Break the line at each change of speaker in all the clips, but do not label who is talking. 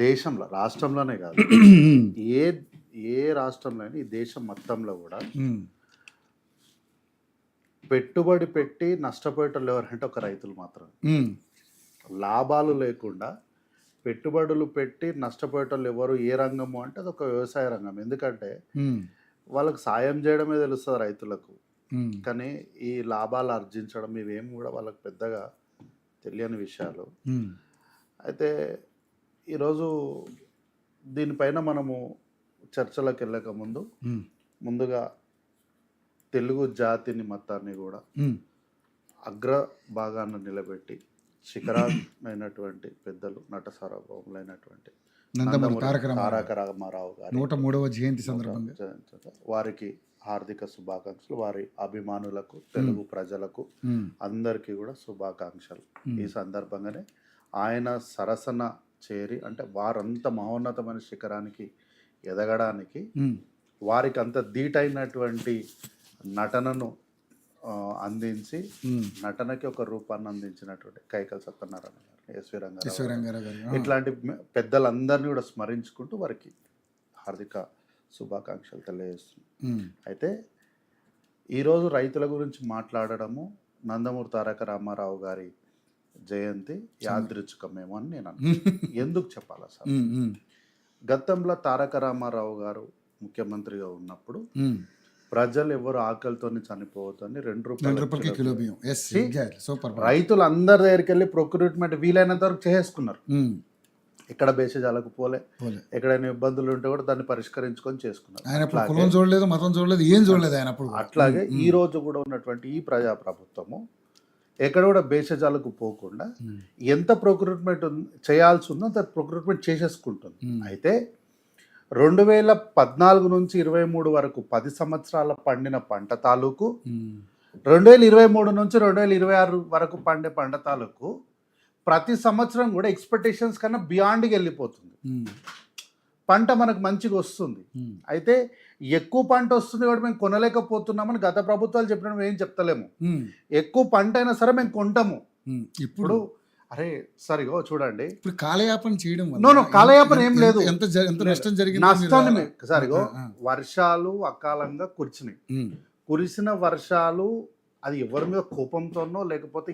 దేశంలో రాష్ట్రంలోనే కాదు ఏ ఏ రాష్ట్రంలో ఈ దేశం మొత్తంలో కూడా పెట్టుబడి పెట్టి నష్టపోయేటోళ్ళు ఎవరంటే ఒక రైతులు మాత్రమే. లాభాలు లేకుండా పెట్టుబడులు పెట్టి నష్టపోయేటోళ్ళు ఎవరు ఏ రంగము అంటే అది ఒక వ్యవసాయ రంగం. ఎందుకంటే వాళ్ళకి సాయం చేయడమే తెలుస్తుంది రైతులకు, కానీ ఈ లాభాలు ఆర్జించడం ఇవేం కూడా వాళ్ళకి పెద్దగా తెలియని విషయాలు. అయితే ఈరోజు దీనిపైన మనము చర్చలకు వెళ్ళక ముందుగా తెలుగు జాతిని మొత్తాన్ని కూడా అగ్ర భాగాన్ని నిలబెట్టి శిఖరమైనటువంటి పెద్దలు నట సార్వభౌములైనటువంటి తారక రామారావు గారి
103వ జయంతి సందర్భంగా
వారికి హార్దిక శుభాకాంక్షలు. వారి అభిమానులకు, తెలుగు ప్రజలకు అందరికీ కూడా శుభాకాంక్షలు. ఈ సందర్భంగానే ఆయన సరసన చేరి అంటే వారంత మహోన్నతమైన శిఖరానికి ఎదగడానికి వారికి అంత ధీటైనటువంటి నటనను అందించి నటనకి ఒక రూపాన్ని అందించినటువంటి కైకల్ సత్యనారాయణ గారు, ఎస్వి రంగారావు గారు, ఇట్లాంటి పెద్దలందరినీ కూడా స్మరించుకుంటూ వారికి హార్దిక శుభాకాంక్షలు తెలియజేస్తున్నాం. అయితే ఈరోజు రైతుల గురించి మాట్లాడడము, నందమూరి తారక రామారావు గారి జయంతి యాదృచ్ఛికమేమో అని నేను ఎందుకు చెప్పాలా సార్? గతంలో తారక రామారావు గారు ముఖ్యమంత్రిగా ఉన్నప్పుడు ప్రజలు ఎవరు ఆకలితో చనిపోవద్దని 2 రూపాయలకి కిలో బియ్యం రైతులు అందరి దగ్గరికి వెళ్ళి ప్రొక్యూర్మెంట్ వీలైనంత వరకు చేసుకున్నారు. ఎక్కడ బేసజాలకు పోలే, ఎక్కడైనా ఇబ్బందులు ఉంటే కూడా దాన్ని పరిష్కరించుకొని చేసుకున్నారు.
ఆయన చూడలేదు, మతం చూడలేదు, ఏం చూడలేదు ఆయన.
అట్లాగే ఈ రోజు కూడా ఉన్నటువంటి ఈ ప్రజాప్రభుత్వము ఎక్కడ కూడా బేసజాలకు పోకుండా ఎంత ప్రొక్యూర్మెంట్ చేయాల్సి ఉందో అంత ప్రొక్యూర్మెంట్ చేసేసుకుంటుంది. అయితే 2014 నుంచి 23 వరకు 10 సంవత్సరాల పండిన పంట తాలూకు 2023 నుంచి 2026 వరకు పండే పంట తాలూకు ప్రతి సంవత్సరం కూడా ఎక్స్పెక్టేషన్స్ కన్నా బియాండ్కి వెళ్ళిపోతుంది. పంట మనకు మంచిగా వస్తుంది. అయితే ఎక్కువ పంట వస్తుంది కూడా మేము కొనలేకపోతున్నామని గత ప్రభుత్వాలు చెప్పిన ఏం చెప్తలేము. ఎక్కువ పంట అయినా సరే మేము కొంటాము. ఇప్పుడు అరే సరిగో చూడండి,
ఇప్పుడు కాలయాపన చేయడం
కాలయాపన ఏం లేదు,
ఎంత నష్టం జరిగింది.
నష్టాన్ని సరిగో వర్షాలు అకాలంగా కురిసిన వర్షాలు అది ఎవరి మీద కోపంతోనో లేకపోతే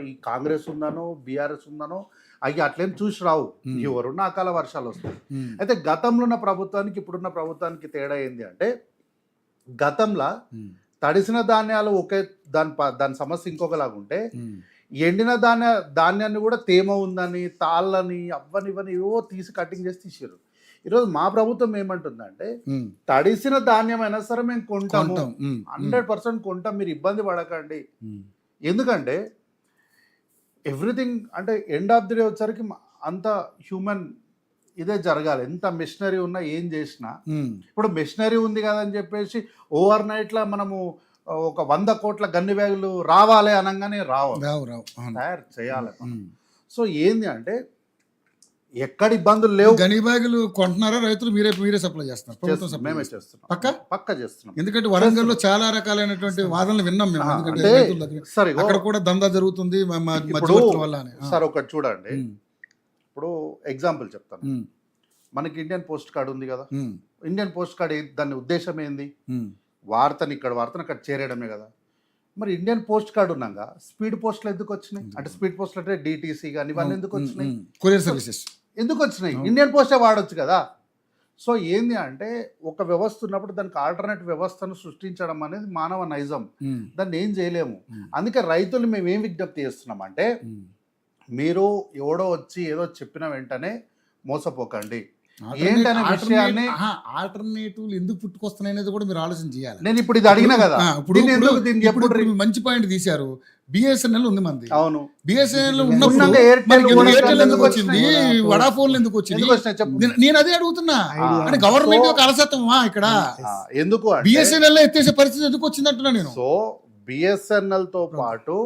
ఈ కాంగ్రెస్ ఉందనో బీఆర్ఎస్ ఉందనో అవి అట్లేం చూసి రావు, ఎవరున్న అకాల వర్షాలు వస్తాయి. అయితే గతంలో ఉన్న ప్రభుత్వానికి ఇప్పుడున్న ప్రభుత్వానికి తేడా ఏంది అంటే, గతంలో తడిసిన ధాన్యాలు ఒకే దాని సమస్య ఇంకొకలాగా ఉంటే, ఎండిన ధాన్యాన్ని కూడా తేమ ఉందని తాళ్ళని ఇవన్నీ ఏవో తీసి కటింగ్ చేసి తీసారు. ఈరోజు మా ప్రభుత్వం ఏమంటుందంటే, తడిసిన ధాన్యం అయినా సరే మేము కొంటాము, 100% కొంటాం, మీరు ఇబ్బంది పడకండి. ఎందుకంటే ఎవ్రీథింగ్ అంటే ఎండ్ ఆఫ్ ది డే వచ్చరికి అంత హ్యూమన్ ఇదే జరగాలి. ఎంత మెషినరీ ఉన్నా ఏం చేసినా, ఇప్పుడు మెషినరీ ఉంది కదని చెప్పేసి ఓవర్ నైట్లో మనము ఒక 100 కోట్ల గన్ని బ్యాగులు రావాలి అనగానే రావు, తయారు చేయాలి. సో ఏంది అంటే ఎక్కడ ఇబ్బందులు లేవు.
గని బ్యాగులు కొంటున్నారా రైతులు? మీరే సప్లై చేస్తున్నారు?
మేమే చేస్తున్నాం, పక్క చేస్తున్నాం.
ఎందుకంటే వరంగల్లో చాలా రకాలైనటువంటి వాదనలు విన్నాం మేము. ఎందుకంటే అక్కడ కూడా దందా జరుగుతుంది వల్ల.
సార్ ఒకటి చూడండి, ఇప్పుడు ఎగ్జాంపుల్ చెప్తాను. మనకి ఇండియన్ పోస్ట్ కార్డ్ ఉంది కదా, ఇండియన్ పోస్ట్ కార్డ్ దాని ఉద్దేశం ఏంది? వార్తని అక్కడ చేరేయడమే కదా. మరి ఇండియన్ పోస్ట్ కార్డ్ ఉన్నాక స్పీడ్ పోస్టులు ఎందుకు వచ్చినాయి? అంటే స్పీడ్ పోస్టులు అంటే డిటిసి కానీ ఇవన్నీ ఎందుకు వచ్చినాయి?
కొరియర్ సర్వీసెస్ ఎందుకు
వచ్చినాయి? ఇండియన్ పోస్టే వాడచ్చు కదా. సో ఏంది అంటే ఒక వ్యవస్థ ఉన్నప్పుడు దానికి ఆల్టర్నేట్ వ్యవస్థను సృష్టించడం అనేది మానవ నైజం, దాన్ని ఏం చేయలేము. అందుకే రైతులు మేము ఏం విజ్ఞప్తి చేస్తున్నాం అంటే, మీరు ఎవడో వచ్చి ఏదో చెప్పిన వెంటనే మోసపోకండి. ఏంటనే విషయాన్ని
ఆల్టర్నేటివ్లు ఎందుకు పుట్టుకొస్తున్నాయి అనేది కూడా మీరు ఆలోచన చేయాలి.
నేను ఇప్పుడు ఇది అడిగినా కదా,
ఇప్పుడు మంచి పాయింట్ తీశారు. బిఎస్ఎన్ఎల్ ఉంది మనది.
అవును,
బిఎస్ఎన్ఎల్ ఉన్నప్పుడు ఎయిర్టెల్ ఎందుకు వచ్చింది, వడాఫోన్ ఎందుకు వచ్చింది? నేను అదే అడుగుతున్నా. అంటే గవర్నమెంట్ యొక్క అలసత్వమా ఇక్కడ?
ఎందుకు
బిఎస్ఎన్ఎల్ ఎత్తేసే పరిస్థితి ఎందుకు వచ్చింది అంటున్నా నేను.
సో బిఎస్ఎన్ఎల్ తో పాటు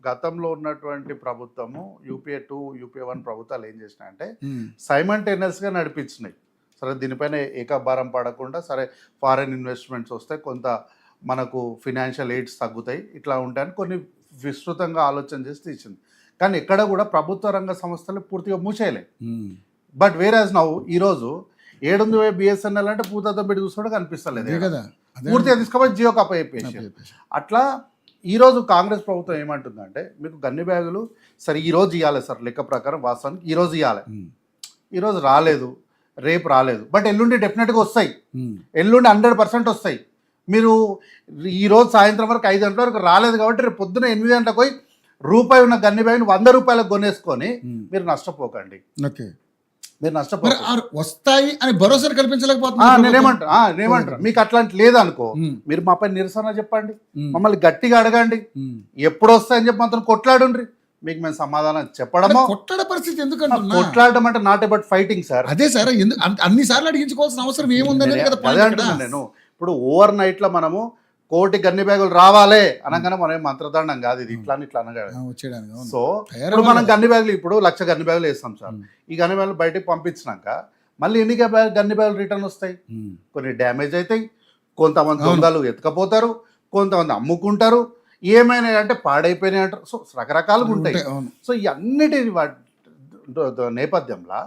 గతంలో ఉన్నటువంటి ప్రభుత్వము యూపీఏ 2, యూపీఏ 1 ప్రభుత్వాలు ఏం చేసినాయంటే సైమల్టేనియస్గా నడిపించినాయి. సరే దీనిపైన ఏకభారం పడకుండా, సరే ఫారెన్ ఇన్వెస్ట్మెంట్స్ వస్తాయి, కొంత మనకు ఫినాన్షియల్ ఎయిడ్స్ తగ్గుతాయి, ఇట్లా ఉంటాయని కొన్ని విస్తృతంగా ఆలోచన చేసి తీసింది. కానీ ఎక్కడ కూడా ప్రభుత్వ రంగ సంస్థలు పూర్తిగా మూసేయలే. బట్ వేరాజ్ నౌ ఈరోజు 700 బిఎస్ఎన్ఎల్ అంటే పూతతో పెట్టి చూసుకోవడం కనిపిస్తలేదు
అదే కదా అదే
పూర్తిగా తీసుకపోయి జియో కప్ప చెప్పేసి అట్లా ఈరోజు కాంగ్రెస్ ప్రభుత్వం ఏమంటుందంటే మీకు గన్ని బ్యాగులు సరే ఈరోజు ఇవ్వాలి సార్ లెక్క ప్రకారం వాస్తవానికి ఈరోజు ఇవ్వాలి, ఈరోజు రాలేదు, రేపు రాలేదు, బట్ ఎల్లుండి డెఫినెట్గా వస్తాయి, ఎల్లుండి 100% వస్తాయి. మీరు ఈరోజు సాయంత్రం వరకు 5 గంటల వరకు రాలేదు కాబట్టి రేపు పొద్దున 8 గంటలకు పోయి రూపాయి ఉన్న గన్ని బ్యాగ్ని 100 రూపాయలకు కొనేసుకొని మీరు నష్టపోకండి.
ఓకే
మీరు నష్టపోకండి.
వస్తాయి అని భరోసా కల్పించలేకపోతున్నారు.
నేనేమంటారు మీకు అట్లాంటి లేదనుకో మీరు మాపై నిరసన చెప్పండి, మమ్మల్ని గట్టిగా అడగండి, ఎప్పుడు వస్తాయని చెప్పి మాత్రం కొట్లాడుండ్రి, మీకు మేము సమాధానం చెప్పడమో.
కొట్లాడే పరిస్థితి ఎందుకంటే
కొట్లాడడం అంటే నాట్ అబౌట్ ఫైటింగ్ సార్.
అదే సార్, అన్ని సార్లు అడిగించుకోవాల్సిన అవసరం ఏముందని కదా
అంటున్నాను నేను. ఇప్పుడు ఓవర్ నైట్ లో మనము 1 కోటి గన్ని బ్యాగులు రావాలే అనగానే మనం మంత్రదండం కాదు, ఇది ఇట్లా ఇట్లా అనగా. సో ఇప్పుడు మనం గన్ని బ్యాగులు ఇప్పుడు 1,00,000 గన్ని బ్యాగులు వేస్తాం సార్. ఈ గన్ని బ్యాగులు బయటకు పంపించినాక మళ్ళీ ఎన్ని గన్ని బ్యాగులు రిటర్న్ వస్తాయి, కొన్ని డ్యామేజ్ అవుతాయి, కొంతమంది దొంగలు ఎత్తుకపోతారు, కొంతమంది అమ్ముకుంటారు, ఏమైనా అంటే పాడైపోయినాయి అంటారు. సో రకరకాలుగా ఉంటాయి. సో ఈ అన్నిటి నేపథ్యంలో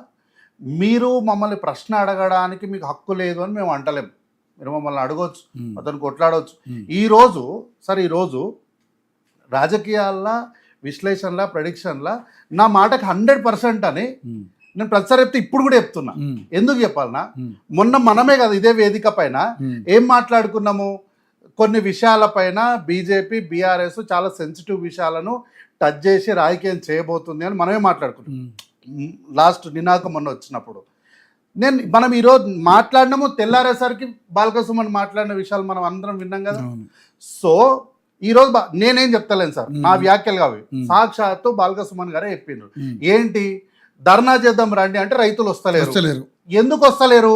మీరు మమ్మల్ని ప్రశ్న అడగడానికి మీకు హక్కు లేదు అని మేము అంటలేము. మీరు మమ్మల్ని అడగవచ్చు, అతను కొట్లాడవచ్చు. ఈరోజు రాజకీయాల్లో విశ్లేషణల ప్రెడిక్షన్ల నా మాటకి 100% అని నేను ప్రతిసారి చెప్తే ఇప్పుడు కూడా చెప్తున్నా. ఎందుకు చెప్పాలన్నా, మొన్న మనమే కదా ఇదే వేదిక పైన ఏం మాట్లాడుకున్నాము, కొన్ని విషయాలపైన బీజేపీ బీఆర్ఎస్ చాలా సెన్సిటివ్ విషయాలను టచ్ చేసి రాజకీయం చేయబోతుంది అని మనమే మాట్లాడుకున్నాం లాస్ట్ నినాక మొన్న వచ్చినప్పుడు. మనం ఈరోజు మాట్లాడినాము, తెల్లారేసరికి బాల్కసుమన్ మాట్లాడిన విషయాలు మనం అందరం విన్నాం కదా. సో ఈరోజు నేనేం చెప్తలేను సార్, నా వ్యాఖ్యలు కావి, సాక్షాత్తు బాల్కసుమన్ గారే చెప్పిండ్రు. ఏంటి ధర్నా చేద్దాం రండి అంటే రైతులు వస్తలేరు. ఎందుకు వస్తలేరు?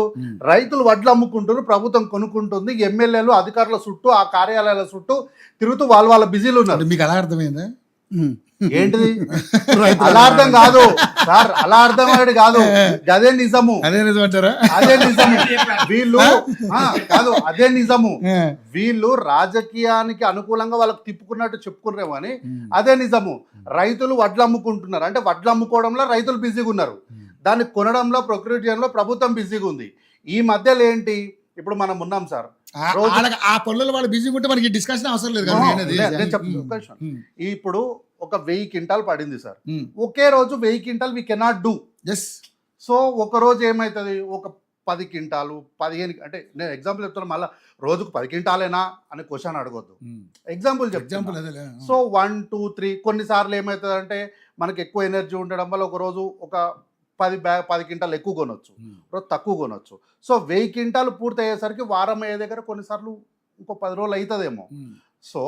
రైతులు వడ్లు అమ్ముకుంటారు, ప్రభుత్వం కొనుక్కుంటుంది, ఎమ్మెల్యేలు అధికారుల చుట్టూ ఆ కార్యాలయాల చుట్టూ తిరుగుతూ వాళ్ళ బిజీలు ఉన్నారు.
మీకు అలా అర్థమైందా?
ఏంటిది అలా అర్థం కాదు సార్, అలా అర్థం అయ్యేది కాదు, అదే నిజము,
అదే నిజమంటారా?
అదే నిజము. వీళ్ళు కాదు, అదే నిజము. వీళ్ళు రాజకీయానికి అనుకూలంగా వాళ్ళకి తిప్పుకున్నట్టు చెప్పుకున్నారేమో అని అదే నిజము. రైతులు వడ్లు అమ్ముకుంటున్నారు అంటే వడ్లు అమ్ముకోవడంలో రైతులు బిజీగా ఉన్నారు, దాన్ని కొనడంలో ప్రొక్యూర్ చేయడంలో ప్రభుత్వం బిజీగా ఉంది. ఈ మధ్యలో ఏంటి, ఇప్పుడు మనం ఉన్నాం సార్,
ఆ పనులలో వాళ్ళు బిజీగా ఉంటే మనకి డిస్కషన్ అవసరం లేదు.
ఇప్పుడు ఒక 1000 క్వింటాల్ పడింది సార్, ఒకే రోజు 1000 quintal we cannot do. So ఒక రోజు ఏమవుతుంది, ఒక 10 క్వింటాలు 15, అంటే నేను ఎగ్జాంపుల్ చెప్తున్నా, మళ్ళీ రోజుకు 10 క్వింటాలేనా అని క్వశ్చన్ అడగొద్దు, ఎగ్జాంపుల్ చెప్తాను. సో 1, 2, 3 కొన్నిసార్లు ఏమవుతుంది అంటే మనకి ఎక్కువ ఎనర్జీ ఉండడం వల్ల ఒక రోజు ఒక 10 క్వింటాలు ఎక్కువ కొనొచ్చు, రోజు తక్కువ కొనొచ్చు. సో 1000 క్వింటాలు పూర్తి అయ్యేసరికి వారం అయ్యే దగ్గర కొన్నిసార్లు ఇంకో 10 రోజులు అవుతుందేమో. సో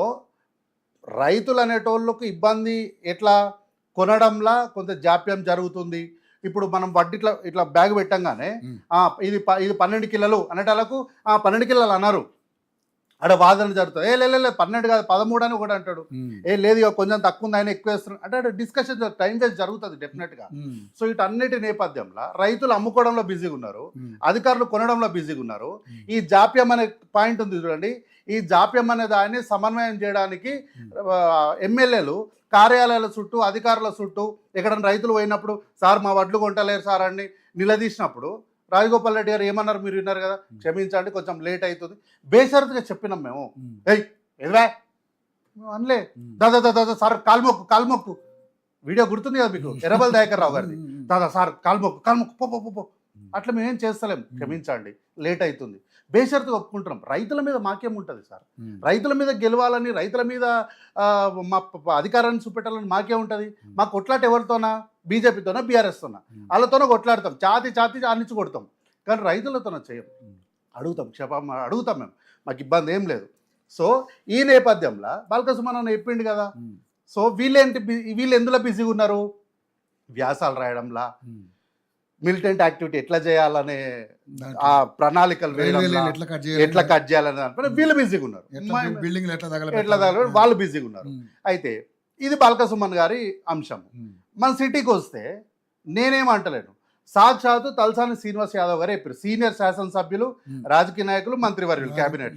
రైతులు అనేటోళ్ళకు ఇబ్బంది ఎట్లా, కొనడంలా కొంత జాప్యం జరుగుతుంది. ఇప్పుడు మనం వడ్డీ ఇట్లా బ్యాగ్ పెట్టంగానే ఇది 12 కిలోలు అనేటాలకు 12 కిలోలు అన్నారు, అక్కడ వాదన జరుగుతుంది. లేదు 12 కాదు 13 అని కూడా అంటాడు, లేదు కొంచెం తక్కువ ఉంది ఆయన ఎక్కువ వేస్తున్నాడు అంటే డిస్కషన్ టైం వేస్ట్ జరుగుతుంది డెఫినెట్గా. సో వీటన్నిటి నేపథ్యంలో రైతులు అమ్ముకోవడంలో బిజీగా ఉన్నారు, అధికారులు కొనడంలో బిజీగా ఉన్నారు. ఈ జాప్యం అనే పాయింట్ ఉంది చూడండి, ఈ జాప్యం అనే దాన్ని సమన్వయం చేయడానికి ఎమ్మెల్యేలు కార్యాలయాల చుట్టూ అధికారుల చుట్టూ ఎక్కడైనా రైతులు పోయినప్పుడు సార్ మా వడ్లు కొంటలేరు సార్ అని నిలదీసినప్పుడు రాజగోపాల్ రెడ్డి గారు ఏమన్నారు మీరు విన్నారు కదా, క్షమించండి కొంచెం లేట్ అవుతుంది, బేషరతుగా చెప్పినాం మేము. ఎదువా మేము అనలే, దాదా సార్ కాల్మొక్కు వీడియో గుర్తుంది కదా మీకు, ఎర్రబల్ దయాకర్ రావు గారిది, దాదా సార్ కాల్మొక్కు పో అట్లా మేమేం చేస్తలేం, క్షమించండి లేట్ అవుతుంది, బేషరతుగా ఒప్పుకుంటున్నాం. రైతుల మీద మాకేముంటుంది సార్, రైతుల మీద గెలవాలని, రైతుల మీద మా అధికారాన్ని చూపెట్టాలని మాకేముంటుంది? మా కొట్లాట ఎవరితోనా, బీజేపీతోనా బీఆర్ఎస్తోనా, వాళ్ళతోనే కొట్లాడతాం, చాతి అన్నిచ్చి కొడతాం, కానీ రైతులతోనే చేయం, అడుగుతాం మేము, మాకు ఇబ్బంది ఏం లేదు. సో ఈ నేపథ్యంలో బాల్కసుమన్ చెప్పిండు కదా. సో వీళ్ళు ఎందులో బిజీగా ఉన్నారు, వ్యాసాలు రాయడంలా, మిలిటెంట్ యాక్టివిటీ ఎట్లా చేయాలనే ఆ ప్రణాళికలు ఎట్లా కట్ చేయాలని దానిపైన వీళ్ళు బిజీగా ఉన్నారు, ఎట్లా తగల వాళ్ళు బిజీగా ఉన్నారు. అయితే ఇది బాల్కసుమన్ గారి అంశం. మన సిటీకి వస్తే నేనేమంటలేను, సాక్షాత్తు తలసాని శ్రీనివాస్ యాదవ్ గారు చెప్పారు, సీనియర్ శాసనసభ్యులు, రాజకీయ నాయకులు, మంత్రివర్యులు, క్యాబినెట్,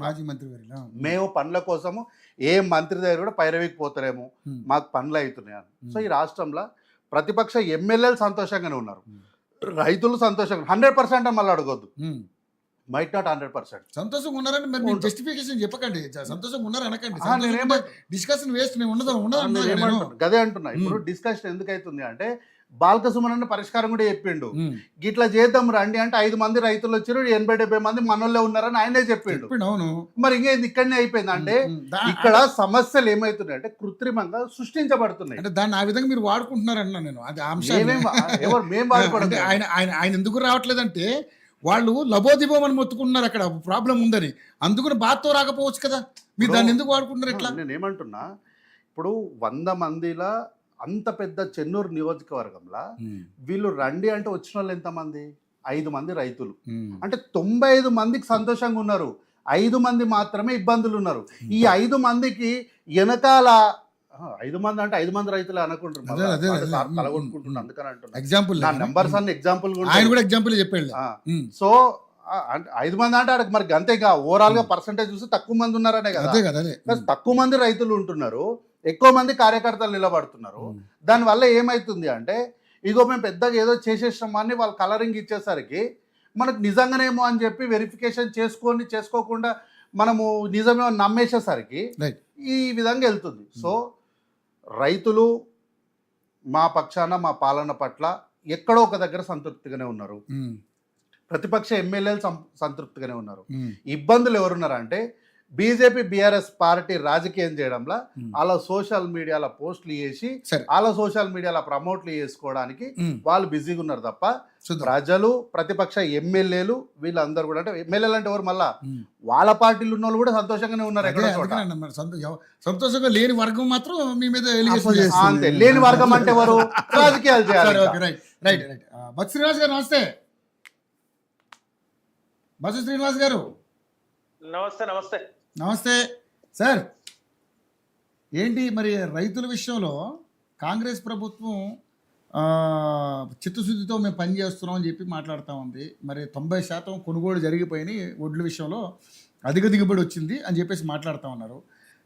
మేము పనుల కోసము ఏ మంత్రి దగ్గర కూడా పైరవికి పోతారేమో, మాకు పనులు అవుతున్నాయని. సో ఈ రాష్ట్రంలో ప్రతిపక్ష ఎమ్మెల్యేలు సంతోషంగానే ఉన్నారు, రైతులు సంతోషంగా 100% అని మళ్ళీ అడగొద్దు, మైట్ నాట్ 100%.
సంతోషంగా ఉన్నారని మరి మీరు జస్టిఫికేషన్ చెప్పకండి, సంతోషంగా ఉన్నారు అనకండి.
నేనేమో
డిస్కషన్ వేస్ట్, నేను ఉండదు
గదే అంటున్నా. ఇప్పుడు డిస్కషన్ ఎందుకు అవుతుంది అంటే బాలకసుమన్ పరిష్కారం కూడా చెప్పిండు, గిట్లా చేద్దాం రండి అంటే 5 మంది రైతులు వచ్చారు, 80-70 మంది మనోళ్ళే ఉన్నారని ఆయనే చెప్పిండు.
అవును,
మరి ఇంకేంది ఇక్కడనే అయిపోయింది అంటే ఇక్కడ సమస్యలు ఏమైతున్నాయి అంటే కృత్రిమంగా సృష్టించబడుతున్నాయి.
అంటే దాన్ని ఆ విధంగా మీరు వాడుకుంటున్నారు అన్నా నేను. అది అంశం
మేము వాడుకోవడం
ఆయన ఎందుకు రావట్లేదంటే వాళ్ళు లబోదిబోమని మొత్తుకుంటున్నారు, అక్కడ ప్రాబ్లం ఉందని. అందుకని బాధతో రాకపోవచ్చు కదా, మీరు దాన్ని ఎందుకు వాడుకుంటున్నారు ఇట్లా?
నేను ఏమంటున్నా, ఇప్పుడు 100 మందిలా అంత పెద్ద చెన్నూరు నియోజకవర్గంలో వీళ్ళు రండి అంటే వచ్చిన వాళ్ళు ఎంతమంది? 5 మంది రైతులు. అంటే 95 మందికి సంతోషంగా ఉన్నారు, 5 మంది మాత్రమే ఇబ్బందులు ఉన్నారు. ఈ 5 మందికి వెనకాల 5 మంది అంటే 5 మంది రైతులు అనుకుంటున్నారు, కలగొట్టుకుంటున్నారు. అందుకని అంటున్నారు
ఎగ్జాంపుల్
నెంబర్స్ అన్ని ఎగ్జాంపుల్
ఆయన కూడా ఎగ్జాంపుల్ చెప్పాడు.
సో 5 మంది అంటే అక్కడ మరి అంతేగా ఓవరాల్ గా పర్సంటేజ్ చూసి తక్కువ మంది ఉన్నారనే కదా. తక్కువ మంది రైతులు ఉంటున్నారు, ఎక్కువ మంది కార్యకర్తలు నిలబడుతున్నారు. దానివల్ల ఏమైతుంది అంటే ఇగో మేము పెద్దగా ఏదో చేసేసామని వాళ్ళు కలరింగ్ ఇచ్చేసరికి మనకు నిజంగానేమో అని చెప్పి వెరిఫికేషన్ చేసుకోకుండా మనము నిజమేమో నమ్మేసేసరికి ఈ విధంగా వెళ్తుంది. సో రైతులు మా పక్షాన మా పాలన పట్ల ఎక్కడో ఒక దగ్గర సంతృప్తిగానే ఉన్నారు, ప్రతిపక్ష ఎమ్మెల్యేలు సంతృప్తిగానే ఉన్నారు. ఇబ్బందులు ఎవరున్నారు అంటే బీజేపీ బీఆర్ఎస్ పార్టీ రాజకీయం చేయడంలో అలా సోషల్ మీడియాలో పోస్టులు చేసి అలా సోషల్ మీడియాలో ప్రమోట్లు చేసుకోవడానికి వాళ్ళు బిజీగా ఉన్నారు తప్ప ప్రజలు ప్రతిపక్ష ఎమ్మెల్యేలు వీళ్ళందరూ కూడా, అంటే ఎమ్మెల్యేలు అంటే ఎవరు మళ్ళా వాళ్ళ పార్టీలు ఉన్న వాళ్ళు కూడా సంతోషంగానే ఉన్నారు.
సంతోషంగా లేని వర్గం మాత్రం మీ మీద
అంతే. లేని వర్గం అంటే ఎవరు? రాజకీయాలు చేయాలి.
రైట్. బత్స శ్రీనివాస్ గారు నమస్తే. బత్స శ్రీనివాస్ గారు
నమస్తే.
నమస్తే సార్. ఏంటి మరి రైతుల విషయంలో కాంగ్రెస్ ప్రభుత్వం చిత్తశుద్ధితో మేము పనిచేస్తున్నాం అని చెప్పి మాట్లాడుతూ ఉంది. మరి 90% కొనుగోలు జరిగిపోయినాయి, ఒడ్ల విషయంలో అధిక దిగుబడి వచ్చింది అని చెప్పేసి మాట్లాడుతూ ఉన్నారు.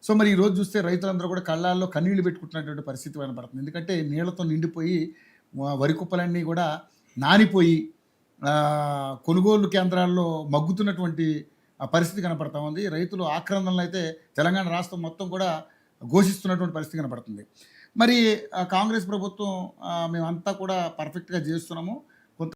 సో మరి ఈరోజు చూస్తే రైతులందరూ కూడా కళ్ళాల్లో కన్నీళ్లు పెట్టుకుంటున్నటువంటి పరిస్థితి కనబడుతుంది. ఎందుకంటే నీళ్లతో నిండిపోయి వరి కుప్పలన్నీ కూడా నానిపోయి కొనుగోలు కేంద్రాల్లో మగ్గుతున్నటువంటి పరిస్థితి కనపడతా ఉంది. రైతులు ఆక్రందనలు అయితే తెలంగాణ రాష్ట్రం మొత్తం కూడా ఘోషిస్తున్నటువంటి పరిస్థితి కనపడుతుంది. మరి కాంగ్రెస్ ప్రభుత్వం మేమంతా కూడా పర్ఫెక్ట్గా చేస్తున్నాము,